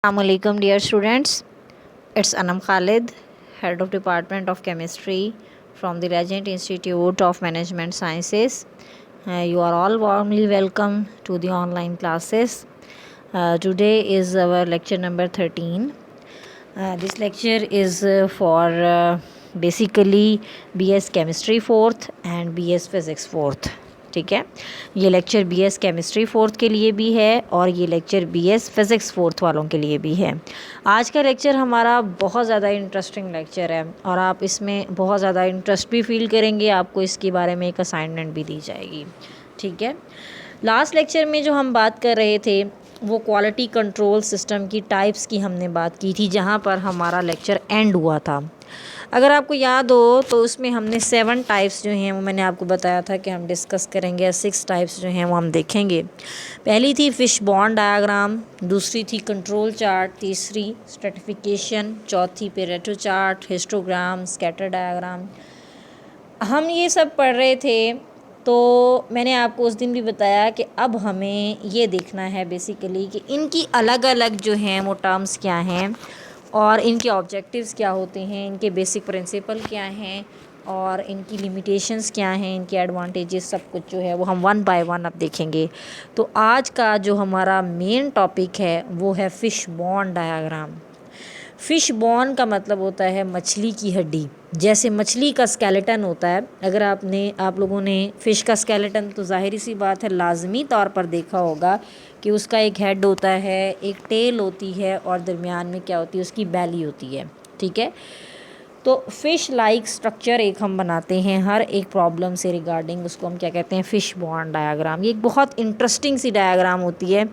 Assalamualaikum dear students, it's Anam Khalid, Head of Department of Chemistry from the Regent Institute of Management Sciences. You are all warmly welcome to the online classes. Today is our lecture number 13. This lecture is for basically BS Chemistry 4th and BS Physics 4th. ठीक है, ये lecture BS chemistry 4th के लिए भी है और ये lecture BS physics 4th वालों के लिए भी है। आज का लेक्चर हमारा बहुत ज़्यादा इंटरेस्टिंग लेक्चर है और आप इसमें बहुत ज़्यादा इंटरेस्ट भी फील करेंगे। आपको इसके बारे में एक असाइनमेंट भी दी जाएगी। ठीक है, लास्ट लेक्चर में जो हम बात कर रहे थे वो क्वालिटी कंट्रोल सिस्टम की टाइप्स की हमने बात की थी, जहाँ पर हमारा लेक्चर एंड हुआ था। अगर आपको याद हो तो उसमें हमने 7 टाइप्स जो हैं वो मैंने आपको बताया था कि हम डिस्कस करेंगे। 6 टाइप्स जो हैं वो हम देखेंगे। पहली थी फिश बॉन्ड डायग्राम, दूसरी थी कंट्रोल चार्ट, तीसरी स्ट्रेटिफिकेशन, चौथी Pareto chart, histogram, scatter diagram. हम ये सब पढ़ रहे थे, तो मैंने आपको उस दिन भी बताया कि अब हमें ये देखना है बेसिकली कि इनकी अलग अलग जो हैं वो टर्म्स क्या हैं और इनके ऑब्जेक्टिव्स क्या होते हैं, इनके बेसिक प्रिंसिपल क्या हैं और इनकी लिमिटेशंस क्या हैं, इनके एडवांटेजेस, सब कुछ जो है वो हम वन बाय वन अब देखेंगे। तो आज का जो हमारा मेन टॉपिक है वो है फ़िश बॉन डायग्राम। फ़िश बॉन का मतलब होता है मछली की हड्डी। जैसे मछली का स्केलेटन होता है, अगर आप लोगों ने फ़िश का स्केलेटन तो ज़ाहिर सी बात है लाजमी तौर पर देखा होगा कि उसका एक हेड होता है, एक टेल होती है और दरमियान में क्या होती है, उसकी बैली होती है। ठीक है, तो फ़िश लाइक स्ट्रक्चर एक हम बनाते हैं हर एक प्रॉब्लम से रिगार्डिंग, उसको हम क्या कहते हैं, फ़िश बॉन्ड डायग्राम। ये एक बहुत इंटरेस्टिंग सी डायग्राम होती है।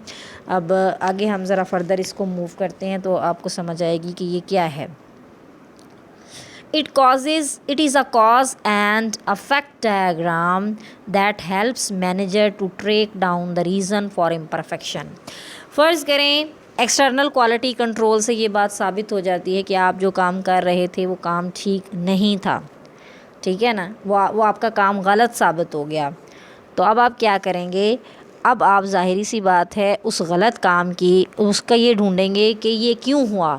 अब आगे हम ज़रा फर्दर इसको मूव करते हैं तो आपको समझ आएगी कि ये क्या है। It is a cause and effect diagram that helps manager to track down the reason for imperfection. फ़र्ज़ करें एक्सटर्नल क्वालिटी कंट्रोल से ये बात साबित हो जाती है कि आप जो काम कर रहे थे वो काम ठीक नहीं था। ठीक है ना, वो आपका काम गलत साबित हो गया। तो अब आप क्या करेंगे, अब आप ज़ाहिरी सी बात है उस गलत काम की उसका ये ढूंढेंगे कि ये क्यों हुआ,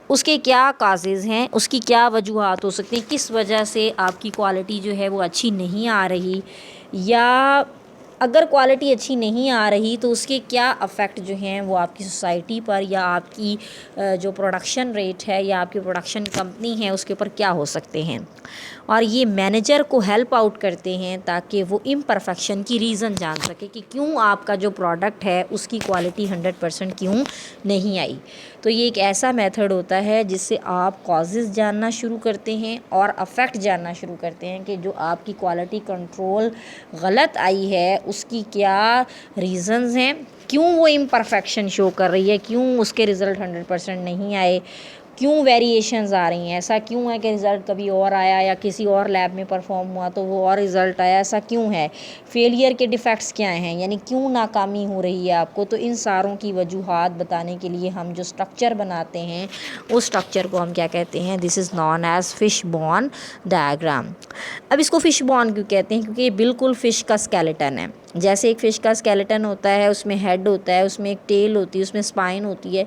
उसके क्या काजेज़ हैं, उसकी क्या वजूहात हो सकती हैं, किस वजह से आपकी क्वालिटी जो है वो अच्छी नहीं आ रही, या अगर क्वालिटी अच्छी नहीं आ रही तो उसके क्या अफ़ेक्ट जो हैं वो आपकी सोसाइटी पर या आपकी जो प्रोडक्शन रेट है या आपकी प्रोडक्शन कंपनी है उसके ऊपर क्या हो सकते हैं। और ये मैनेजर को हेल्प आउट करते हैं ताकि वो इम्परफेक्शन की रीज़न जान सके कि क्यों आपका जो प्रोडक्ट है उसकी क्वालिटी 100% क्यों नहीं आई। तो ये एक ऐसा मेथड होता है जिससे आप कॉजेज़ जानना शुरू करते हैं और अफ़ेक्ट जानना शुरू करते हैं कि जो आपकी क्वालिटी कंट्रोल गलत आई है उसकी क्या रीज़न्स हैं, क्यों वो इम्परफेक्शन शो कर रही है, क्यों उसके रिज़ल्ट 100% नहीं आए, क्यों वेरिएशंस आ रही हैं, ऐसा क्यों है कि रिज़ल्ट कभी और आया या किसी और लैब में परफॉर्म हुआ तो वो और रिज़ल्ट आया, ऐसा क्यों है, फेलियर के डिफ़ेक्ट्स क्या हैं, यानी क्यों नाकामी हो रही है आपको। तो इन सारों की वजूहात बताने के लिए हम जो स्ट्रक्चर बनाते हैं उस स्ट्रक्चर को हम क्या कहते हैं, this is known as fish bone diagram. अब इसको फ़िश बॉन क्यों कहते हैं, क्योंकि ये बिल्कुल फ़िश का स्केलेटन है। जैसे एक फ़िश का स्केलेटन होता है, उसमें हेड होता है, उसमें एक टेल होती है, उसमें स्पाइन होती है,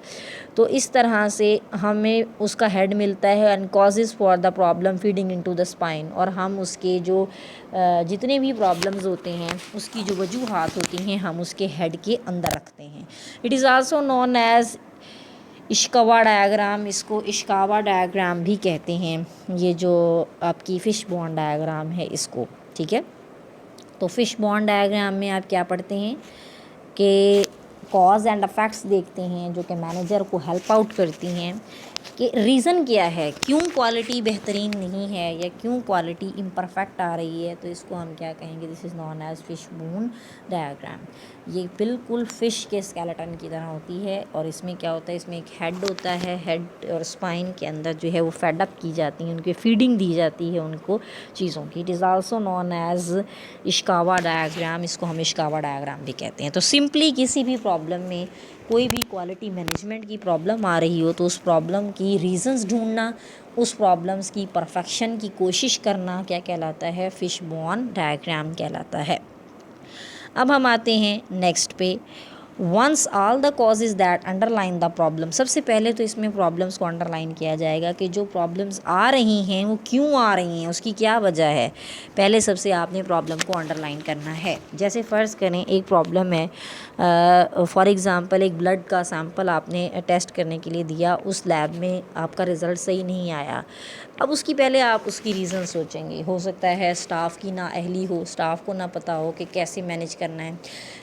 तो इस तरह से हमें उसका हेड मिलता है and causes for the problem feeding into the spine, और हम उसके जो जितने भी प्रॉब्लम्स होते हैं उसकी जो वजूहात होती हैं हम उसके हेड के अंदर रखते हैं। It is also known as Ishikawa diagram, इसको इश्कावा डायग्राम भी कहते हैं, ये जो आपकी फ़िश बॉन्ड डायग्राम है इसको। ठीक है, तो फ़िश बॉन्ड डायग्राम में आप क्या पढ़ते हैं कि कॉज एंड अफेक्ट्स देखते हैं जो कि मैनेजर को हेल्प आउट करती हैं कि रीज़न क्या है, क्यों क्वालिटी बेहतरीन नहीं है या क्यों क्वालिटी इम्परफेक्ट आ रही है। तो इसको हम क्या कहेंगे, this is known as fish bone diagram. ये बिल्कुल फ़िश के स्केलेटन की तरह होती है और इसमें क्या होता है, इसमें एक हेड होता है, हेड और स्पाइन के अंदर जो है वो फेडअप की जाती है, उनकी फीडिंग दी जाती है उनको चीज़ों की। It is also known as Ishikawa diagram, इसको हम इश्कावा डायग्राम भी कहते हैं। तो सिंपली किसी भी प्रॉब्लम में, कोई भी क्वालिटी मैनेजमेंट की प्रॉब्लम आ रही हो तो उस प्रॉब्लम की रीज़न्स ढूंढना, उस प्रॉब्लम्स की परफेक्शन की कोशिश करना क्या कहलाता है, फ़िश बॉन डायग्राम कहलाता है। अब हम आते हैं नेक्स्ट पे, once all the causes that underline the problem, सबसे पहले तो इसमें प्रॉब्लम्स को अंडरलाइन किया जाएगा कि जो प्रॉब्लम्स आ रही हैं वो क्यों आ रही हैं, उसकी क्या वजह है। पहले सबसे आपने प्रॉब्लम को अंडरलाइन करना है। जैसे फ़र्ज़ करें एक प्रॉब्लम है, फॉर एग्ज़ाम्पल एक ब्लड का सैंपल आपने टेस्ट करने के लिए दिया, उस लैब में आपका रिज़ल्ट सही नहीं आया। अब उसकी पहले आप उसकी रीज़न सोचेंगे। हो सकता है स्टाफ की नाअहली हो, स्टाफ को ना पता हो कि कैसे मैनेज करना है,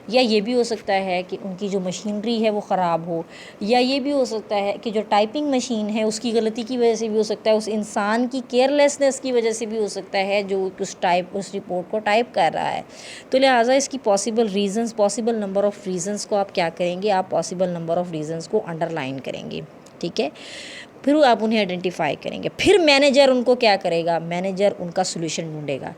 या ये भी हो सकता है कि उनकी जो मशीनरी है वो ख़राब हो, या ये भी हो सकता है कि जो टाइपिंग मशीन है उसकी गलती की वजह से भी हो सकता है, उस इंसान की केयरलेसनेस की वजह से भी हो सकता है जो उस रिपोर्ट को टाइप कर रहा है। तो लिहाजा इसकी पॉसिबल नंबर ऑफ़ रीज़न्स को आप क्या करेंगे, आप पॉसिबल नंबर ऑफ़ रीज़न्स को अंडरलाइन करेंगे, ठीक है। फिर आप उन्हें आइडेंटिफाई करेंगे। फिर मैनेजर उनको क्या करेगा, मैनेजर उनका सोल्यूशन ढूंढेगा।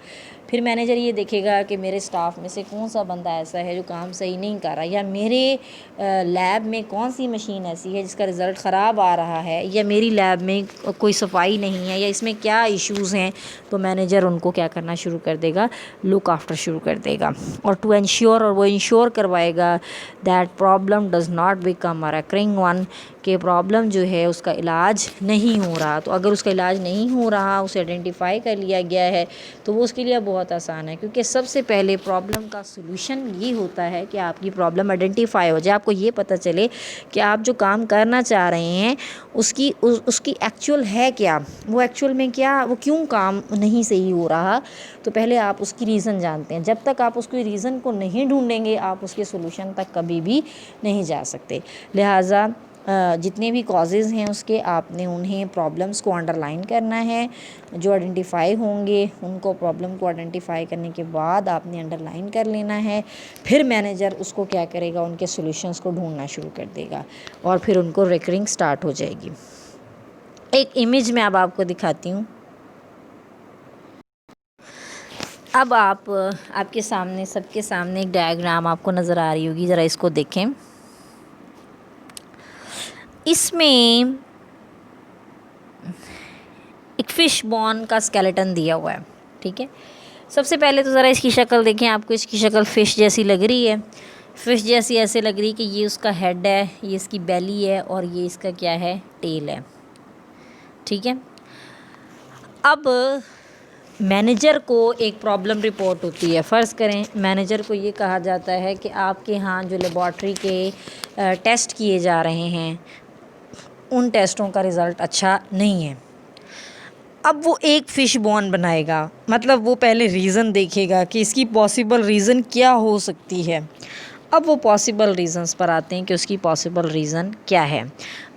फिर मैनेजर ये देखेगा कि मेरे स्टाफ में से कौन सा बंदा ऐसा है जो काम सही नहीं कर रहा, या मेरे लैब में कौन सी मशीन ऐसी है जिसका रिज़ल्ट ख़राब आ रहा है, या मेरी लैब में कोई सफाई नहीं है, या इसमें क्या इश्यूज़ हैं। तो मैनेजर उनको क्या करना शुरू कर देगा, लुक आफ्टर शुरू कर देगा, और टू इंश्योर, और वो इंश्योर करवाएगा that problem does not become a recurring one, कि प्रॉब्लम जो है उसका इलाज नहीं हो रहा। तो अगर उसका इलाज नहीं हो रहा, उसे आइडेंटिफाई कर लिया गया है, तो वो उसके लिए बहुत आसान है, क्योंकि सबसे पहले प्रॉब्लम का सलूशन ये होता है कि आपकी प्रॉब्लम आइडेंटिफाई हो जाए, आपको ये पता चले कि आप जो काम करना चाह रहे हैं उसकी एक्चुअल है क्या, वो एक्चुअल में क्या, वो क्यों काम नहीं सही हो रहा। तो पहले आप उसकी रीज़न जानते हैं। जब तक आप उसकी रीज़न को नहीं ढूंढेंगे, आप उसके सलूशन तक कभी भी नहीं जा सकते। लिहाजा जितने भी कॉजेज़ हैं उसके, आपने उन्हें प्रॉब्लम्स को अंडरलाइन करना है। जो आइडेंटिफाई होंगे उनको, प्रॉब्लम को आइडेंटिफाई करने के बाद आपने अंडरलाइन कर लेना है। फिर मैनेजर उसको क्या करेगा, उनके सॉल्यूशंस को ढूंढना शुरू कर देगा, और फिर उनको रिकरिंग स्टार्ट हो जाएगी। एक इमेज में अब आपको दिखाती हूँ। अब आपके सामने, सबके सामने एक डायग्राम आपको नज़र आ रही होगी, ज़रा इसको देखें। इसमें एक फ़िश बॉन का स्केलेटन दिया हुआ है, ठीक है। सबसे पहले तो ज़रा इसकी शक्ल देखें। आपको इसकी शक्ल फ़िश जैसी लग रही है, फ़िश जैसी ऐसे लग रही है कि ये उसका हेड है, ये इसकी बेली है, और ये इसका क्या है, टेल है, ठीक है। अब मैनेजर को एक प्रॉब्लम रिपोर्ट होती है। फ़र्ज़ करें मैनेजर को ये कहा जाता है कि आपके यहाँ जो लेबॉर्ट्री के टेस्ट किए जा रहे हैं उन टेस्टों का रिज़ल्ट अच्छा नहीं है। अब वो एक फ़िश बॉन बनाएगा, मतलब वो पहले रीज़न देखेगा कि इसकी पॉसिबल रीज़न क्या हो सकती है। अब वो पॉसिबल रीज़न्स पर आते हैं कि उसकी पॉसिबल रीज़न क्या है।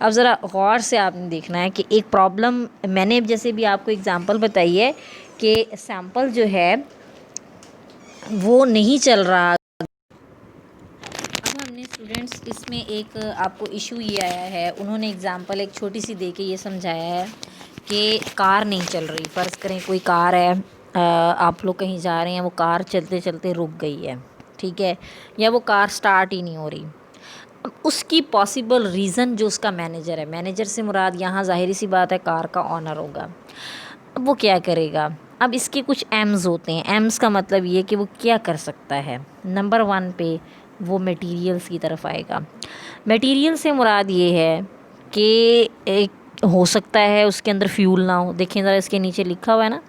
अब ज़रा गौर से आपने देखना है कि एक प्रॉब्लम, मैंने जैसे भी आपको एग्ज़ाम्पल बताई है कि सैंपल जो है वो नहीं चल रहा। अब हमने स्टूडेंट्स इसमें एक आपको इशू ये आया है, उन्होंने एग्ज़ाम्पल एक छोटी सी दे के ये समझाया है कि कार नहीं चल रही। फ़र्ज़ करें कोई कार है, आप लोग कहीं जा रहे हैं, वो कार चलते चलते रुक गई है, ठीक है, या वो कार स्टार्ट ही नहीं हो रही। अब उसकी पॉसिबल रीज़न जो उसका मैनेजर है, मैनेजर से मुराद यहाँ ज़ाहिर सी बात है कार का ऑनर होगा। अब वो क्या करेगा, अब इसके कुछ एम्स होते हैं। एम्स का मतलब ये कि वो क्या कर सकता है। नंबर 1 पे वो मटेरियल्स की तरफ आएगा। मटेरियल से मुराद ये है कि एक हो सकता है उसके अंदर फ्यूल ना हो। देखें ज़रा इसके नीचे लिखा हुआ है ना।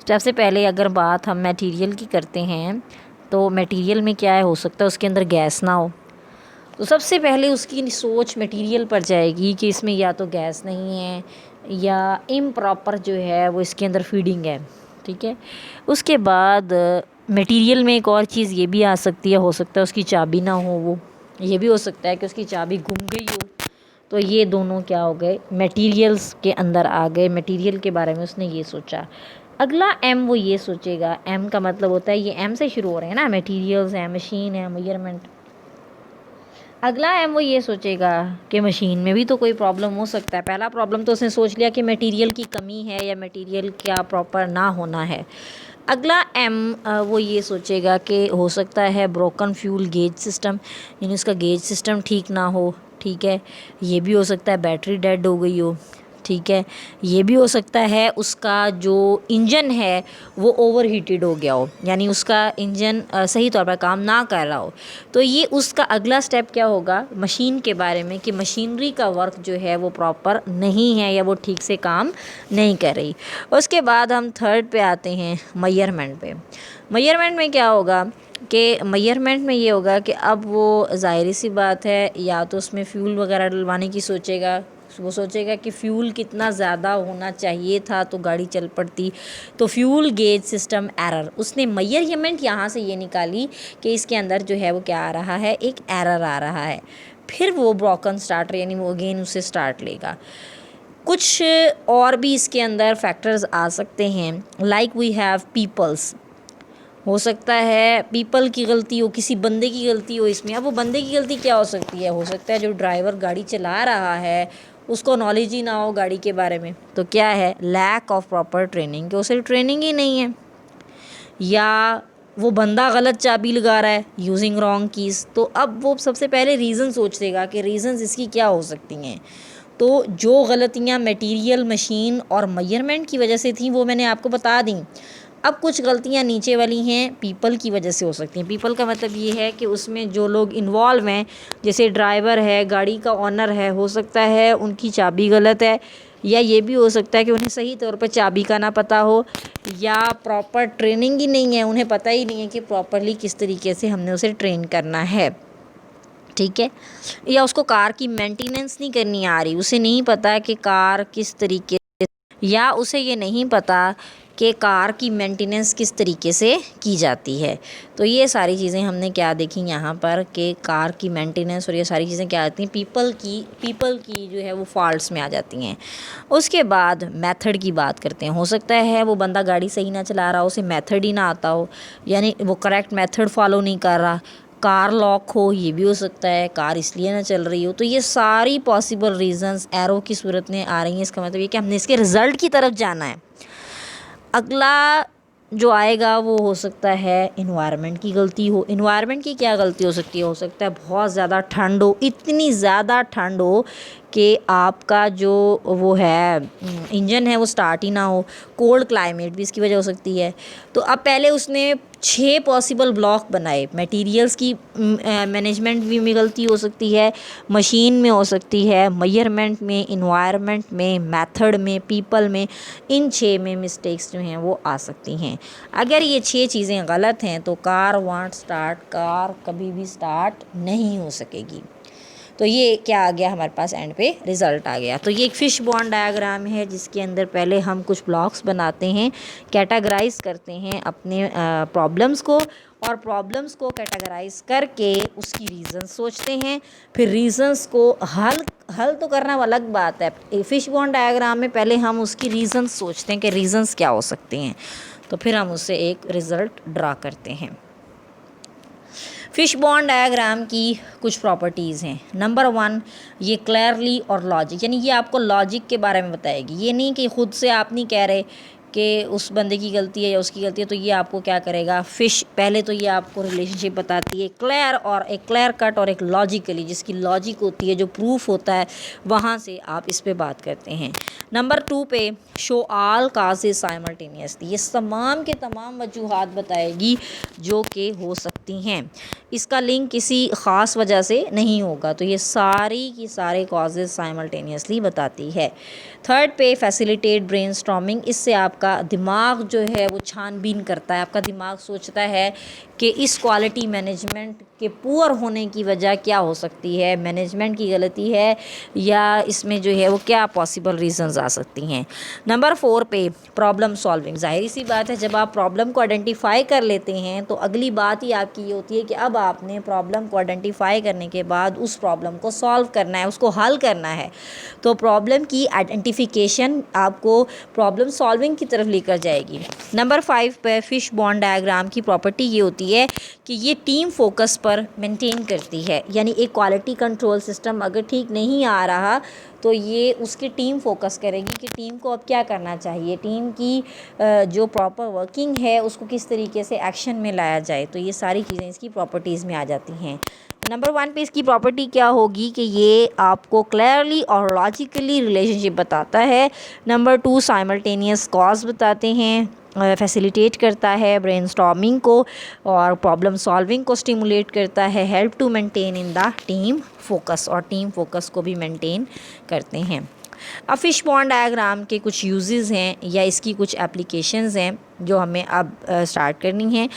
सबसे पहले अगर बात हम मटेरियल की करते हैं तो मटेरियल में क्या है, हो सकता है उसके अंदर गैस ना हो। तो सबसे पहले उसकी सोच मटेरियल पर जाएगी कि इसमें या तो गैस नहीं है या इम्प्रॉपर जो है वो इसके अंदर फीडिंग है, ठीक है। उसके बाद मटेरियल में एक और चीज़ ये भी आ सकती है, हो सकता है उसकी चाबी ना हो, वो ये भी हो सकता है कि उसकी चाबी गुम गई हो। तो ये दोनों क्या हो गए, मटेरियल्स के अंदर आ गए। मटेरियल के बारे में उसने ये सोचा। अगला एम वो ये सोचेगा, एम का मतलब होता है, ये एम से शुरू हो रहे हैं ना, मटेरियल्स हैं, मशीन है, मेजरमेंट। अगला एम वो ये सोचेगा कि मशीन में भी तो कोई प्रॉब्लम हो सकता है। पहला प्रॉब्लम तो उसने सोच लिया कि मटेरियल की कमी है या मटेरियल क्या प्रॉपर ना होना है। अगला एम वो ये सोचेगा कि हो सकता है ब्रोकन फ्यूल गेज सिस्टम, यानी उसका गेज सिस्टम ठीक ना हो, ठीक है। ये भी हो सकता है बैटरी डेड हो गई हो, ठीक है। ये भी हो सकता है उसका जो इंजन है वो ओवर हीटेड हो गया हो, यानी उसका इंजन सही तौर पर काम ना कर रहा हो। तो ये उसका अगला स्टेप क्या होगा मशीन के बारे में, कि मशीनरी का वर्क जो है वो प्रॉपर नहीं है या वो ठीक से काम नहीं कर रही। उसके बाद हम थर्ड पे आते हैं मेजरमेंट पे। मेजरमेंट में क्या होगा कि मेजरमेंट में ये होगा कि अब वो ज़ाहिर सी बात है या तो उसमें फ्यूल वगैरह डलवाने की सोचेगा, वो सोचेगा कि फ्यूल कितना ज़्यादा होना चाहिए था तो गाड़ी चल पड़ती। तो फ्यूल गेज सिस्टम एरर, उसने मेजरमेंट यहाँ से ये निकाली कि इसके अंदर जो है वो क्या आ रहा है, एक एरर आ रहा है। फिर वो ब्रोकन स्टार्टर यानी वो अगेन उसे स्टार्ट लेगा। कुछ और भी इसके अंदर फैक्टर्स आ सकते हैं, लाइक वी हैव पीपल्स। हो सकता है पीपल की गलती हो, किसी बंदे की गलती हो इसमें। अब वो बंदे की गलती क्या हो सकती है, हो सकता है जो ड्राइवर गाड़ी चला रहा है उसको नॉलेज ही ना हो गाड़ी के बारे में। तो क्या है, लैक ऑफ प्रॉपर ट्रेनिंग, कि उसे ट्रेनिंग ही नहीं है। या वो बंदा गलत चाबी लगा रहा है, यूजिंग रॉन्ग कीज़। तो अब वो सबसे पहले रीज़न सोचेगा कि रीज़न्स इसकी क्या हो सकती हैं। तो जो गलतियाँ मटेरियल, मशीन और मेजरमेंट की वजह से थी वो मैंने आपको बता दी। अब कुछ गलतियाँ नीचे वाली हैं पीपल की वजह से हो सकती हैं। पीपल का मतलब ये है कि उसमें जो लोग इन्वॉल्व हैं, जैसे ड्राइवर है, गाड़ी का ऑनर है, हो सकता है उनकी चाबी गलत है, या ये भी हो सकता है कि उन्हें सही तौर पर चाबी का ना पता हो, या प्रॉपर ट्रेनिंग ही नहीं है, उन्हें पता ही नहीं है कि प्रॉपरली किस तरीके से हमने उसे ट्रेन करना है। ठीक है। या उसको कार की मेंटेनेंस नहीं करनी आ रही, उसे नहीं पता कि कार किस तरीके, या उसे ये नहीं पता कि कार की मेंटेनेंस किस तरीके से की जाती है। तो ये सारी चीज़ें हमने क्या देखी यहाँ पर, कि कार की मेंटेनेंस और ये सारी चीज़ें क्या आती हैं, पीपल की जो है वो फॉल्ट्स में आ जाती हैं। उसके बाद मेथड की बात करते हैं। हो सकता है वो बंदा गाड़ी सही ना चला रहा हो, उसे मेथड ही ना आता हो, यानी वो करेक्ट मेथड फॉलो नहीं कर रहा। कार लॉक हो, ये भी हो सकता है, कार इसलिए ना चल रही हो। तो ये सारी पॉसिबल रीजंस एरो की सूरत में आ रही हैं। इसका मतलब ये कि हमने इसके रिज़ल्ट की तरफ जाना है। अगला जो आएगा वो हो सकता है इन्वायरमेंट की गलती हो। इन्वायरमेंट की क्या गलती हो सकती है, हो सकता है बहुत ज़्यादा ठंड हो, इतनी ज़्यादा ठंड हो कि आपका जो वो है इंजन है वो स्टार्ट ही ना हो। कोल्ड क्लाइमेट भी इसकी वजह हो सकती है। तो अब पहले उसने 6 पॉसिबल ब्लॉक बनाए। मटेरियल्स की मैनेजमेंट भी में गलती हो सकती है, मशीन में हो सकती है, मेजरमेंट में, इन्वायरमेंट में, मेथड में, पीपल में। इन 6 में मिस्टेक्स जो हैं वो आ सकती हैं। अगर ये 6 चीज़ें गलत हैं तो कार वॉन्ट स्टार्ट, कार कभी भी स्टार्ट नहीं हो सकेगी। तो ये क्या आ गया हमारे पास, एंड पे रिज़ल्ट आ गया। तो ये एक फिश बॉन्ड डायग्राम है जिसके अंदर पहले हम कुछ ब्लॉक्स बनाते हैं, कैटेगराइज करते हैं अपने प्रॉब्लम्स को, और प्रॉब्लम्स को कैटेगराइज करके उसकी रीज़न सोचते हैं। फिर रीज़न्स को हल तो करना अलग बात है। फिश बॉन्ड डायग्राम में पहले हम उसकी रीज़न्स सोचते हैं कि रीज़न्स क्या हो सकते हैं, तो फिर हम उससे एक रिज़ल्ट ड्रा करते हैं। फिश बॉन्ड डायग्राम की कुछ प्रॉपर्टीज़ हैं। नंबर 1, ये क्लियरली और लॉजिक, यानी ये आपको लॉजिक के बारे में बताएगी। ये नहीं कि खुद से आप नहीं कह रहे कि उस बंदे की गलती है या उसकी गलती है, तो ये आपको क्या करेगा, फिश पहले तो ये आपको रिलेशनशिप बताती है क्लियर और एक क्लियर कट और एक लॉजिकली, जिसकी लॉजिक होती है, जो प्रूफ होता है, वहाँ से आप इस पे बात करते हैं। नंबर 2 पे शो ऑल काजेज साइमल्टेनियसली, ये तमाम के तमाम वजूहात बताएगी जो कि हो सकती हैं। इसका लिंक किसी ख़ास वजह से नहीं होगा, तो ये सारी की सारे कॉजेज़ साइमल्टेनियसली बताती है। थर्ड पे फैसिलिटेट ब्रेनस्टॉर्मिंग, इससे आपका दिमाग जो है वो छानबीन करता है। आपका दिमाग सोचता है कि इस क्वालिटी मैनेजमेंट के पुअर होने की वजह क्या हो सकती है, मैनेजमेंट की गलती है या इसमें जो है वो क्या पॉसिबल रीजंस आ सकती हैं। नंबर 4 पे प्रॉब्लम सॉल्विंग, ज़ाहिर सी बात है जब आप प्रॉब्लम को आइडेंटिफाई कर लेते हैं तो अगली बात ही आपकी ये होती है कि अब आपने प्रॉब्लम को आइडेंटिफाई करने के बाद उस प्रॉब्लम को सॉल्व करना है, उसको हल करना है। तो प्रॉब्लम की आइडेंटिफिकेशन आपको प्रॉब्लम सॉल्विंग की तरफ लेकर जाएगी। नंबर 5 पे फिश बॉन्ड डायग्राम की प्रॉपर्टी ये होती है कि ये टीम फोकस पर मेंटेन करती है, यानी एक क्वालिटी कंट्रोल सिस्टम अगर ठीक नहीं आ रहा तो ये उसकी टीम फोकस करेगी कि टीम को अब क्या करना चाहिए, टीम की जो प्रॉपर वर्किंग है उसको किस तरीके से एक्शन में लाया जाए। तो ये सारी चीज़ें इसकी प्रॉपर्टीज़ में आ जाती हैं। नंबर 1 पे इसकी प्रॉपर्टी क्या होगी कि ये आपको क्लियरली और लॉजिकली रिलेशनशिप बताता है। नंबर 2 साइमल्टेनियस कॉज बताते हैं, फैसिलिटेट करता है ब्रेनस्टॉर्मिंग को और प्रॉब्लम सॉल्विंग को स्टिमुलेट करता है, help to maintain in the team focus, और टीम फोकस को भी मेंटेन करते हैं। अब फिश पॉन्ड डायग्राम के कुछ यूजेस हैं या इसकी कुछ एप्लीकेशंस हैं जो हमें अब स्टार्ट करनी है।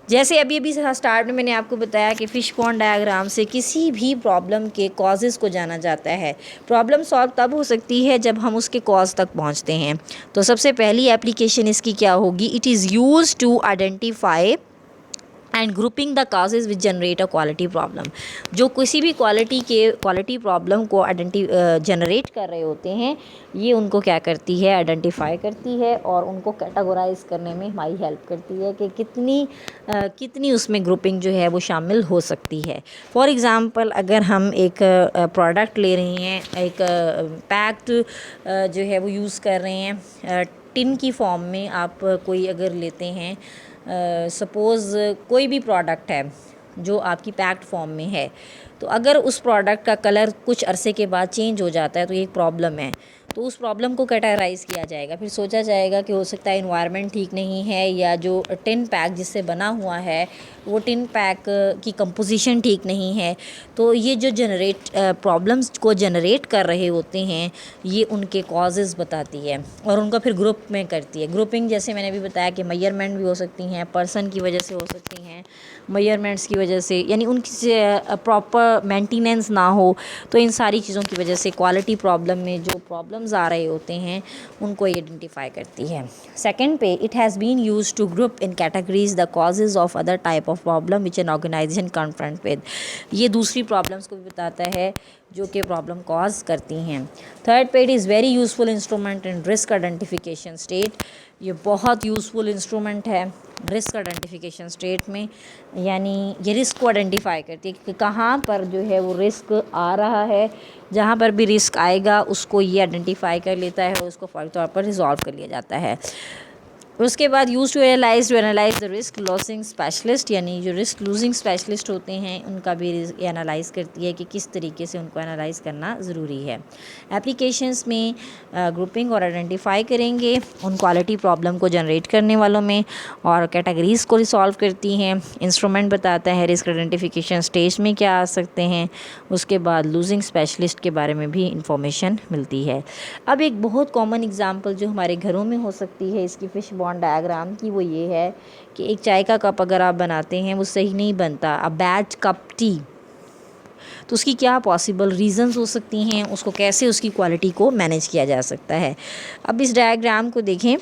जैसे अभी स्टार्ट में मैंने आपको बताया कि फ़िश पॉन्ड डायग्राम से किसी भी प्रॉब्लम के कॉजेज़ को जाना जाता है। प्रॉब्लम सॉल्व तब हो सकती है जब हम उसके कॉज तक पहुंचते हैं। तो सबसे पहली एप्लीकेशन इसकी क्या होगी, it is used to identify and grouping the causes which generate a quality problem. जो किसी भी क्वालिटी प्रॉब्लम को जनरेट कर रहे होते हैं, ये उनको क्या करती है, आइडेंटिफाई करती है और उनको कैटेगराइज करने में हमारी हेल्प करती है कि कितनी उसमें ग्रुपिंग जो है वो शामिल हो सकती है। फॉर एग्ज़ाम्पल अगर हम एक प्रोडक्ट ले रहे हैं, एक पैक्ड जो है वो यूज़ कर रहे हैं टिन की फॉर्म में, आप कोई अगर लेते हैं सपोज़ कोई भी प्रोडक्ट है जो आपकी पैक्ड फॉर्म में है, तो अगर उस प्रोडक्ट का कलर कुछ अरसे के बाद चेंज हो जाता है तो ये एक प्रॉब्लम है। तो उस प्रॉब्लम को कैटेगराइज़ किया जाएगा, फिर सोचा जाएगा कि हो सकता है एनवायरनमेंट ठीक नहीं है या जो टिन पैक जिससे बना हुआ है वो टिन पैक की कंपोजिशन ठीक नहीं है। तो ये जो प्रॉब्लम्स को जनरेट कर रहे होते हैं ये उनके कॉजेज़ बताती है और उनका फिर ग्रुप में करती है। ग्रुपिंग जैसे मैंने भी बताया कि मेजरमेंट भी हो सकती हैं, पर्सन की वजह से हो सकती हैं, मेजरमेंट्स की वजह से, यानी उनकी प्रॉपर मेंटेनेंस ना हो, तो इन सारी चीज़ों की वजह से क्वालिटी प्रॉब्लम में जो प्रॉब्लम्स आ रहे होते हैं उनको आइडेंटिफाई करती है। सेकंड पे, it has been used to group in categories the causes of other type of problem which an organisation confront with. ये दूसरी प्रॉब्लम्स को भी बताता है जो कि प्रॉब्लम कॉज करती हैं। थर्ड पे, it is very useful instrument in risk identification state. ये बहुत यूज़फुल इंस्ट्रूमेंट है रिस्क आइडेंटिफिकेशन स्टेट में, यानी ये रिस्क को आइडेंटिफाई करती है कि कहाँ पर जो है वो रिस्क आ रहा है। जहाँ पर भी रिस्क आएगा उसको ये आइडेंटिफाई कर लेता है और उसको फौरी तौर पर रिजॉल्व कर लिया जाता है। उसके बाद use to analyse the risk losing specialist, यानी जो रिस्क लूजिंग स्पेशलिस्ट होते हैं उनका भी एनालाइज करती है कि किस तरीके से उनको एनालाइज करना ज़रूरी है। एप्लीकेशंस में ग्रुपिंग और आइडेंटिफाई करेंगे उन क्वालिटी प्रॉब्लम को जनरेट करने वालों में और कैटेगरीज़ को रिसॉल्व करती हैं। इंस्ट्रूमेंट बताता है रिस्क आइडेंटिफिकेशन स्टेज में क्या आ सकते हैं। उसके बाद लूजिंग स्पेशलिस्ट के बारे में भी इंफॉर्मेशन मिलती है। अब एक बहुत कॉमन एग्जांपल जो हमारे घरों में हो सकती है इसकी फिश बॉन्ड डायग्राम की, वो ये है कि एक चाय का कप अगर आप बनाते हैं वो सही नहीं बनता, अ बैड कप टी, तो उसकी क्या पॉसिबल रीज़न्स हो सकती हैं, उसको कैसे उसकी क्वालिटी को मैनेज किया जा सकता है। अब इस डायग्राम को देखें।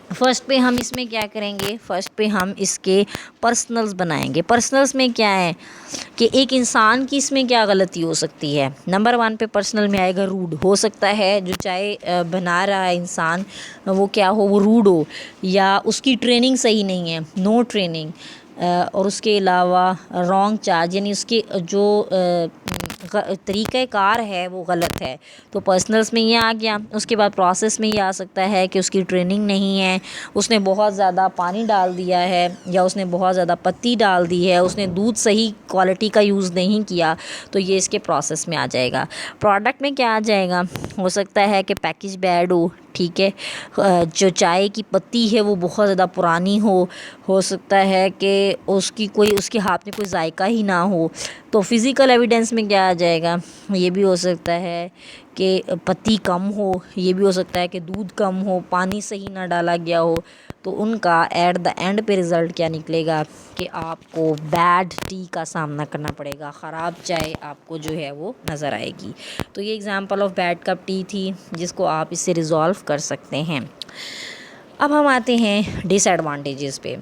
फर्स्ट पे हम इसमें क्या करेंगे, फर्स्ट पे हम इसके पर्सनल्स बनाएंगे। पर्सनल्स में क्या है कि एक इंसान की इसमें क्या गलती हो सकती है। नंबर 1 पे पर्सनल में आएगा रूड। हो सकता है जो चाय बना रहा है इंसान वो क्या हो, वो रूड हो या उसकी ट्रेनिंग सही नहीं है, नो ट्रेनिंग, और उसके अलावा रॉन्ग चार्ज, यानी उसके जो तरीक़ाकार है वो गलत है। तो पर्सनल्स में ये आ गया। उसके बाद प्रोसेस में ये आ सकता है कि उसकी ट्रेनिंग नहीं है, उसने बहुत ज़्यादा पानी डाल दिया है या उसने बहुत ज़्यादा पत्ती डाल दी है, उसने दूध सही क्वालिटी का यूज़ नहीं किया, तो ये इसके प्रोसेस में आ जाएगा। प्रोडक्ट में क्या आ जाएगा, हो सकता है कि पैकेज बैड हो, ठीक है, जो चाय की पत्ती है वो बहुत ज़्यादा पुरानी हो सकता है कि उसके हाथ में कोई जायका ही ना हो। तो फिज़िकल एविडेंस में क्या आ जाएगा, ये भी हो सकता है कि पत्ती कम हो, ये भी हो सकता है कि दूध कम हो, पानी सही ना डाला गया हो। तो उनका एट द एंड पे रिज़ल्ट क्या निकलेगा कि आपको बैड टी का सामना करना पड़ेगा, ख़राब चाय आपको जो है वो नज़र आएगी। तो ये example of bad cup T थी जिसको आप इससे रिज़ॉल्व कर सकते हैं। अब हम आते हैं डिसएडवांटेजेस पे।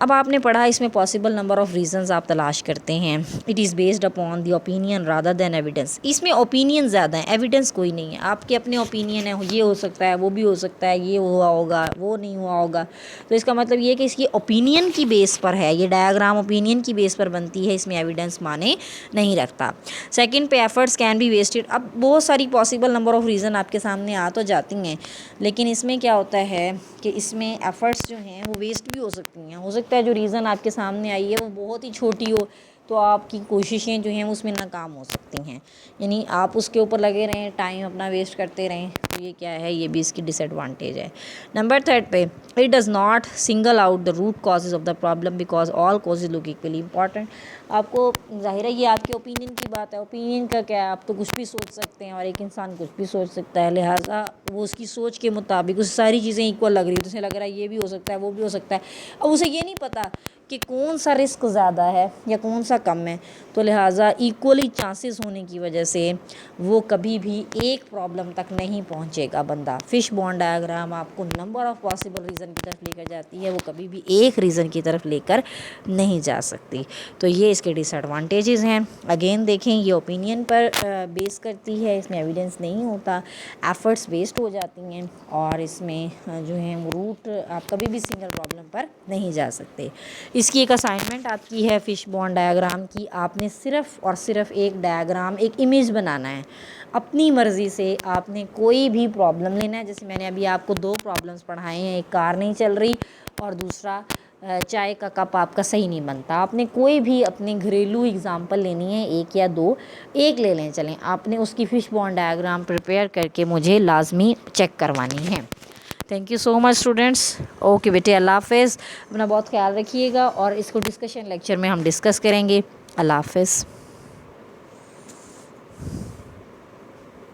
अब आपने पढ़ा इसमें पॉसिबल नंबर ऑफ़ रीज़न्स आप तलाश करते हैं। It is based upon the opinion rather than evidence. इसमें ओपिनियन ज़्यादा है, एविडेंस कोई नहीं है। आपके अपने ओपिनियन है, ये हो सकता है, वो भी हो सकता है, ये हुआ होगा, वो नहीं हुआ होगा। तो इसका मतलब ये है कि इसकी ओपिनियन की बेस पर है, ये डायग्राम ओपिनियन की बेस पर बनती है, इसमें एविडेंस माने नहीं रखता। सेकेंड पे, एफर्ट्स कैन बी वेस्टेड। अब बहुत सारी पॉसिबल नंबर ऑफ़ रीज़न आपके सामने आ तो जाती हैं, लेकिन इसमें क्या होता है कि इसमें एफ़र्ट्स जो हैं वो वेस्ट भी हो सकती हैं। हो सकता है जो रीज़न आपके सामने आई है वो बहुत ही छोटी हो, तो आपकी कोशिशें जो हैं उसमें नाकाम हो सकती हैं। यानी आप उसके ऊपर लगे रहें, टाइम अपना वेस्ट करते रहें, तो ये क्या है, ये भी इसकी डिसएडवांटेज है। नंबर 3 पे, it does not single out the root causes of the problem because all causes look equally important. आपको ज़ाहिर है ये आपके ओपिनियन की बात है, ओपिनियन का क्या है, आप तो कुछ भी सोच सकते हैं और एक इंसान कुछ भी सोच सकता है, लिहाजा वो उसकी सोच के मुताबिक उस सारी चीज़ें इक्वल लग रही है, तो उसे लग रहा है ये भी हो सकता है, वो भी हो सकता है। अब उसे ये नहीं पता कि कौन सा रिस्क ज़्यादा है या कौन सा कम है, तो लिहाजा इक्वली चांसेस होने की वजह से वो कभी भी एक प्रॉब्लम तक नहीं पहुंचेगा बंदा। फिश बॉन्ड डायग्राम आपको नंबर ऑफ़ पॉसिबल रीज़न की तरफ लेकर जाती है, वो कभी भी एक रीज़न की तरफ लेकर नहीं जा सकती। तो ये इसके डिसएडवांटेजेस हैं। अगेन देखें, ये ओपिनियन पर बेस करती है, इसमें एविडेंस नहीं होता, एफ़र्ट्स वेस्ट हो जाती हैं और इसमें जो है रूट आप कभी भी सिंगल प्रॉब्लम पर नहीं जा सकते। इसकी एक असाइनमेंट आपकी है फिश बॉन्ड डायग्राम की, आपने सिर्फ़ और सिर्फ एक डायग्राम, एक इमेज बनाना है। अपनी मर्ज़ी से आपने कोई भी प्रॉब्लम लेना है, जैसे मैंने अभी आपको 2 प्रॉब्लम्स पढ़ाए हैं, एक कार नहीं चल रही और दूसरा चाय का कप आपका सही नहीं बनता। आपने कोई भी अपने घरेलू एग्जाम्पल लेनी है, एक या 2, एक ले लें चलें, आपने उसकी फिश बॉन्ड डायग्राम प्रिपेयर करके मुझे लाजमी चेक करवानी है। Thank you so much students. Okay बेटे, अल्लाह हाफ़िज़। अपना बहुत ख्याल रखिएगा और इसको डिस्कशन लेक्चर में हम डिस्कस करेंगे। अल्लाह हाफ़िज़।